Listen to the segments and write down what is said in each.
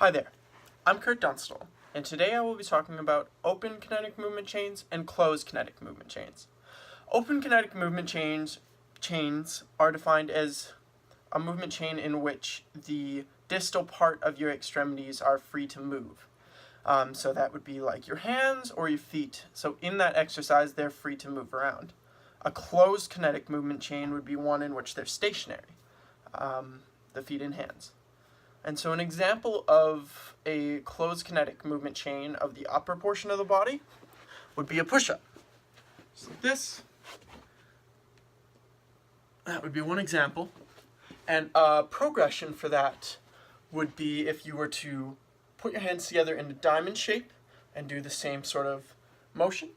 Hi there, I'm Kurt Dunstall, and today I will be talking about open kinetic movement chains and closed kinetic movement chains. Open kinetic movement chains are defined as a movement chain in which the distal part of your extremities are free to move. So that would be like your hands or your feet. So in that exercise, they're free to move around. A closed kinetic movement chain would be one in which they're stationary, the feet and hands. And so an example of a closed kinetic movement chain of the upper portion of the body would be a push-up. Just like this. That would be one example. And a progression for that would be if you were to put your hands together in a diamond shape and do the same sort of motion.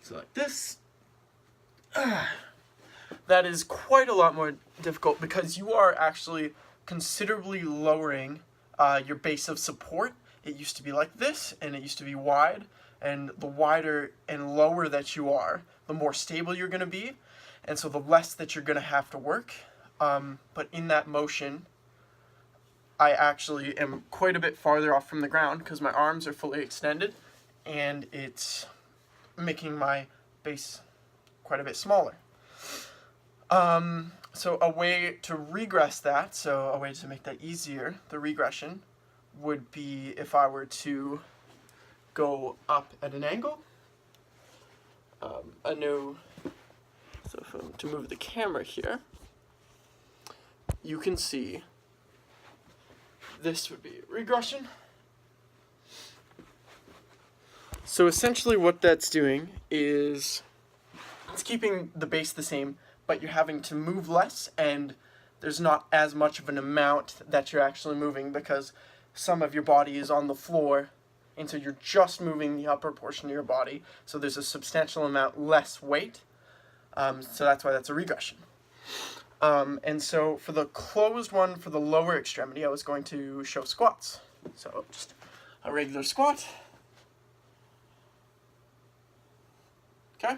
So like this. That is quite a lot more difficult because you are actually considerably lowering your base of support. It used to be like this, and it used to be wide, and the wider and lower that you are, the more stable you're going to be, and so the less that you're going to have to work. But in that motion, I actually am quite a bit farther off from the ground because my arms are fully extended, and it's making my base quite a bit smaller. So a way to regress that, so a way to make that easier, the regression, would be if I were to go up at an angle. So if I'm to move the camera here, you can see this would be regression. So essentially what that's doing is it's keeping the base the same, but you're having to move less, and there's not as much of an amount that you're actually moving because some of your body is on the floor, and so you're just moving the upper portion of your body, so there's a substantial amount less weight, so that's why that's a regression. And so for the closed one, for the lower extremity, I was going to show squats. So just a regular squat. Okay.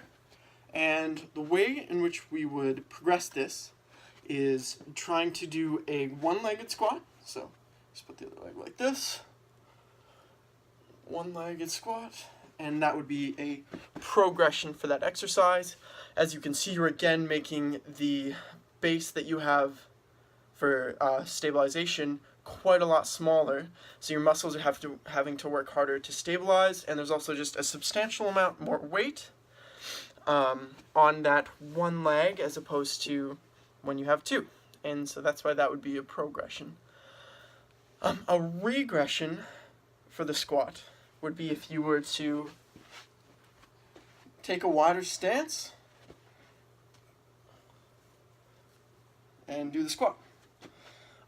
And the way in which we would progress this is trying to do a one-legged squat. So just put the other leg like this. One-legged squat. And that would be a progression for that exercise. As you can see, you're again making the base that you have for stabilization quite a lot smaller. So your muscles are having to work harder to stabilize. And there's also just a substantial amount more weight on that one leg as opposed to when you have two. And so that's why that would be a progression. A regression for the squat would be if you were to take a wider stance and do the squat.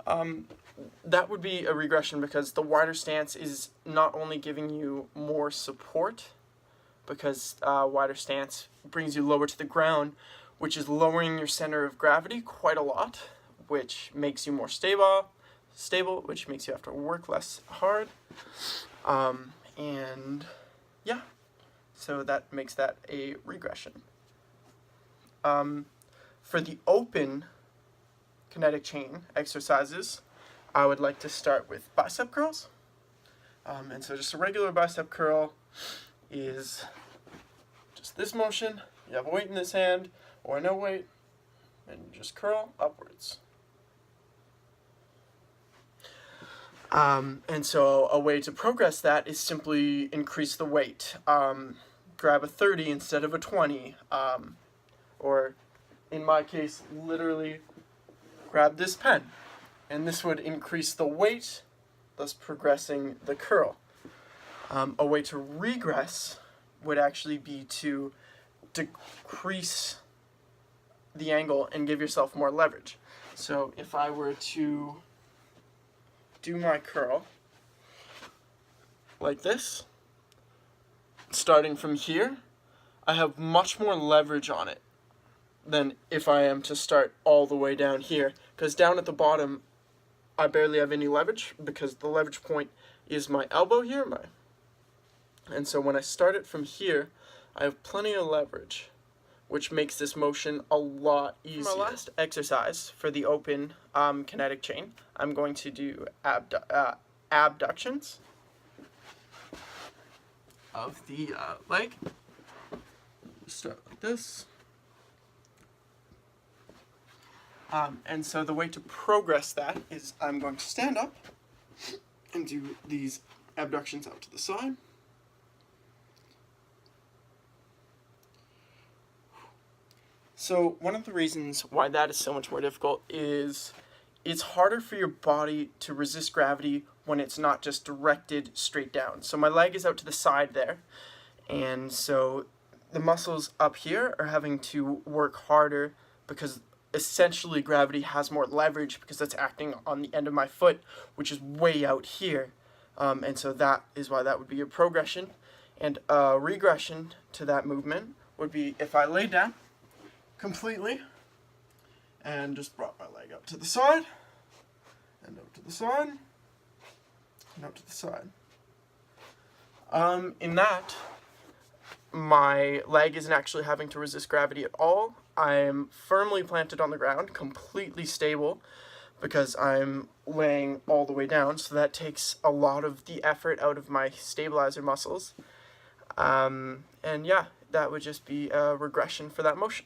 That would be a regression because the wider stance is not only giving you more support, because wider stance brings you lower to the ground, which is lowering your center of gravity quite a lot, which makes you more stable, which makes you have to work less hard. And yeah, so that makes that a regression. For the open kinetic chain exercises, I would like to start with bicep curls. And so just a regular bicep curl is just this motion. You have a weight in this hand or no weight, and you just curl upwards. And so a way to progress that is simply increase the weight. Grab a 30 instead of a 20, or in my case, literally grab this pen, and this would increase the weight, thus progressing the curl. A way to regress would actually be to decrease the angle and give yourself more leverage. So if I were to do my curl like this, starting from here, I have much more leverage on it than if I am to start all the way down here, because down at the bottom I barely have any leverage because the leverage point is my elbow here, and so when I start it from here, I have plenty of leverage. which makes this motion a lot easier. For my last exercise for the open kinetic chain, I'm going to do abductions of the leg. Start like this. And so the way to progress that is I'm going to stand up and do these abductions out to the side. So one of the reasons why that is so much more difficult is it's harder for your body to resist gravity when it's not just directed straight down. So my leg is out to the side there, and so the muscles up here are having to work harder because essentially gravity has more leverage because it's acting on the end of my foot, which is way out here. And so that is why that would be a progression. And a regression to that movement would be if I lay down completely and just brought my leg up to the side, and out to the side, and out to the side. In that, my leg isn't actually having to resist gravity at all. I'm firmly planted on the ground, completely stable, because I'm laying all the way down, so that takes a lot of the effort out of my stabilizer muscles. And yeah, that would just be a regression for that motion.